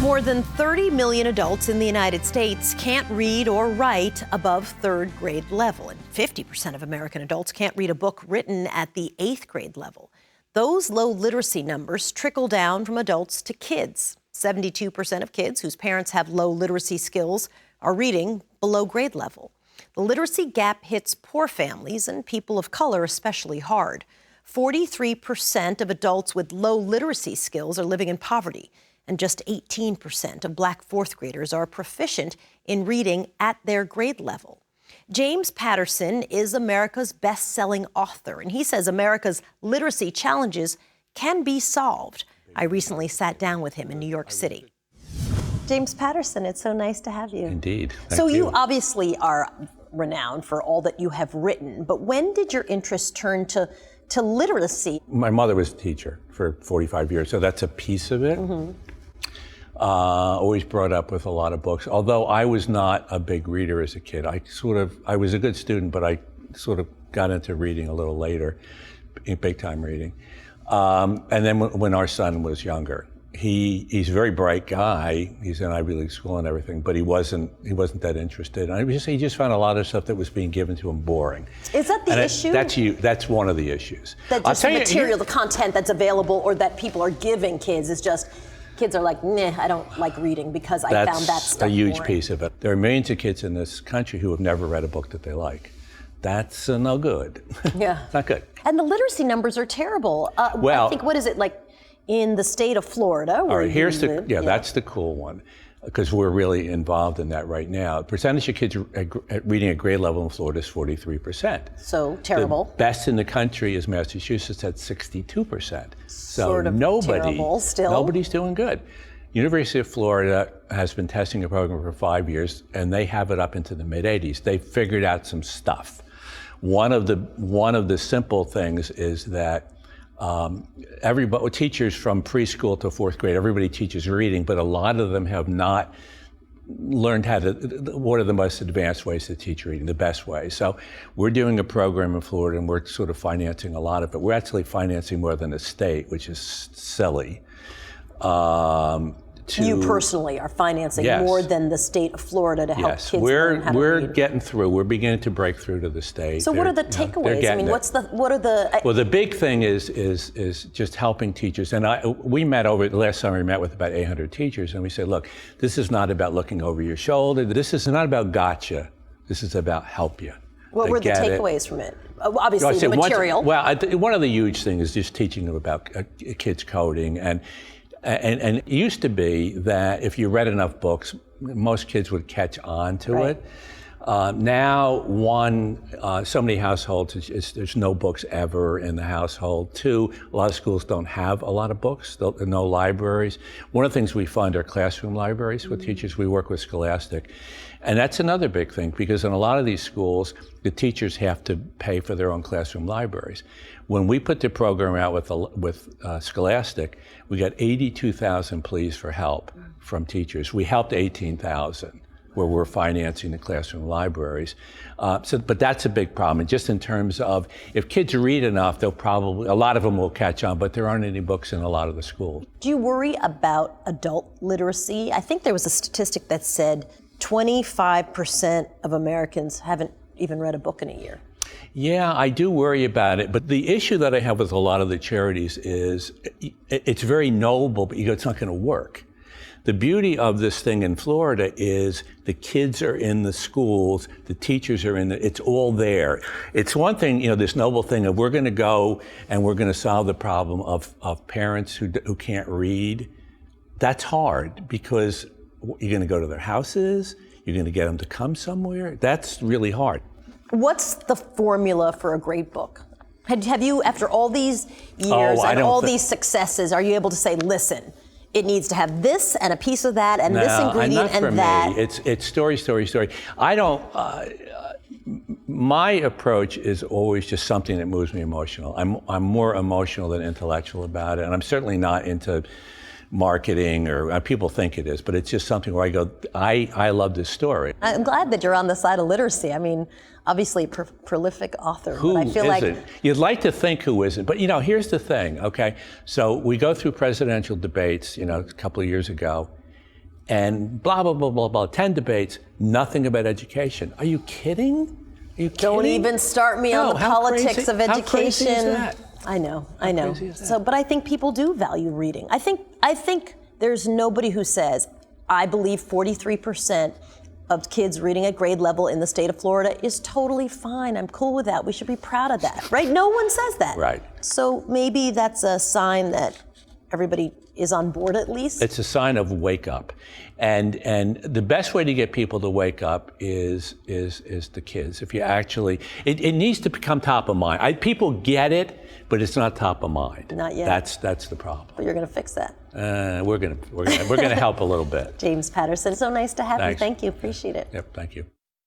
More than 30 million adults in the United States can't read or write above third grade level, and 50% of American adults can't read a book written at the 8th grade level. Those low literacy numbers trickle down from adults to kids. 72% of kids whose parents have low literacy skills are reading below grade level. The literacy gap hits poor families and people of color especially hard. 43% of adults with low literacy skills are living in poverty, and just 18% of Black fourth graders are proficient in reading at their grade level. James Patterson is America's best-selling author, and he says America's literacy challenges can be solved. I recently sat down with him in New York City. James Patterson, it's so nice to have you. Indeed. So you obviously are renowned for all that you have written, but when did your interest turn to literacy? My mother was a teacher for 45 years, so that's a piece of it. Mm-hmm. Always brought up with a lot of books. Although I was not a big reader as a kid, I was a good student, but I sort of got into reading a little later, big time reading. And then when our son was younger, he's a very bright guy. He's in Ivy League school and everything, but he wasn't that interested. And he just found a lot of stuff that was being given to him boring. Is that the issue? That's one of the issues. That just the material, the content that's available or that people are giving kids is just, kids are like, nah, I don't like reading because I found that stuff That's a huge boring. piece of it. There are millions of kids in this country who have never read a book that they like. That's no good. Yeah. It's not good. And the literacy numbers are terrible. Well, I think, what is it, like in the state of Florida? All right, that's the cool one, because we're really involved in that right now. The percentage of kids reading at grade level in Florida is 43%. So terrible. The best in the country is Massachusetts at 62%. So sort of terrible still. Nobody's doing good. University of Florida has been testing a program for 5 years, and they have it up into the mid-80s. They've figured out some stuff. One of the simple things is that teachers from preschool to fourth grade, everybody teaches reading, but a lot of them have not learned what are the most advanced ways to teach reading, the best way. So we're doing a program in Florida, and we're sort of financing a lot of it. We're actually financing more than the state, which is silly. You personally are financing more than the state of Florida to help kids learn how to read. We're getting through. We're beginning to break through to the state. So what are the takeaways? I mean, Well, the big thing is just helping teachers. And we met last summer, we met with about 800 teachers, and we said, look, this is not about looking over your shoulder. This is not about gotcha. This is about help you. What were the takeaways from it? Obviously, the material. One of the huge things is just teaching them about kids coding. And it used to be that if you read enough books, most kids would catch on to it. Now, so many households, there's no books ever in the household. Two, a lot of schools don't have a lot of books, no libraries. One of the things we fund are classroom libraries with teachers. We work with Scholastic. And that's another big thing, because in a lot of these schools, the teachers have to pay for their own classroom libraries. When we put the program out with Scholastic, we got 82,000 pleas for help from teachers. We helped 18,000. Where we're financing the classroom libraries. But that's a big problem. And just in terms of, if kids read enough, a lot of them will catch on, but there aren't any books in a lot of the schools. Do you worry about adult literacy? I think there was a statistic that said 25% of Americans haven't even read a book in a year. Yeah, I do worry about it. But the issue that I have with a lot of the charities is it's very noble, but it's not going to work. The beauty of this thing in Florida is the kids are in the schools, the teachers are it's all there. It's one thing, this noble thing of we're going to go and we're going to solve the problem of parents who can't read. That's hard, because you're going to go to their houses, you're going to get them to come somewhere. That's really hard. What's the formula for a great book? Have you, after all these years and all these successes, are you able to say, listen, it needs to have this and a piece of that and this ingredient and that? Me. It's story. I don't. My approach is always just something that moves me emotional. I'm more emotional than intellectual about it, and I'm certainly not into marketing or people think it is, but it's just something where I go, I love this story. I'm glad that you're on the side of literacy. I mean, obviously prolific author. Who but I feel like isn't? You'd like to think who isn't, but here's the thing, okay? So we go through presidential debates, a couple of years ago, and blah, blah, blah, blah, blah, 10 debates, nothing about education. Are you kidding? Are you Don't kidding? even start me on the politics of education. How crazy is that? I know. Crazy is that? So, but I think people do value reading. I think there's nobody who says, I believe 43% of kids reading at grade level in the state of Florida is totally fine. I'm cool with that. We should be proud of that, right? No one says that. Right. So maybe that's a sign that everybody is on board at least. It's a sign of wake up. And the best way to get people to wake up is the kids. If you actually, it needs to become top of mind. People get it, but it's not top of mind. Not yet. That's the problem. But you're going to fix that. We're gonna help a little bit. James Patterson, so nice to have Thanks. you. Thank you. Appreciate it. Yep, thank you.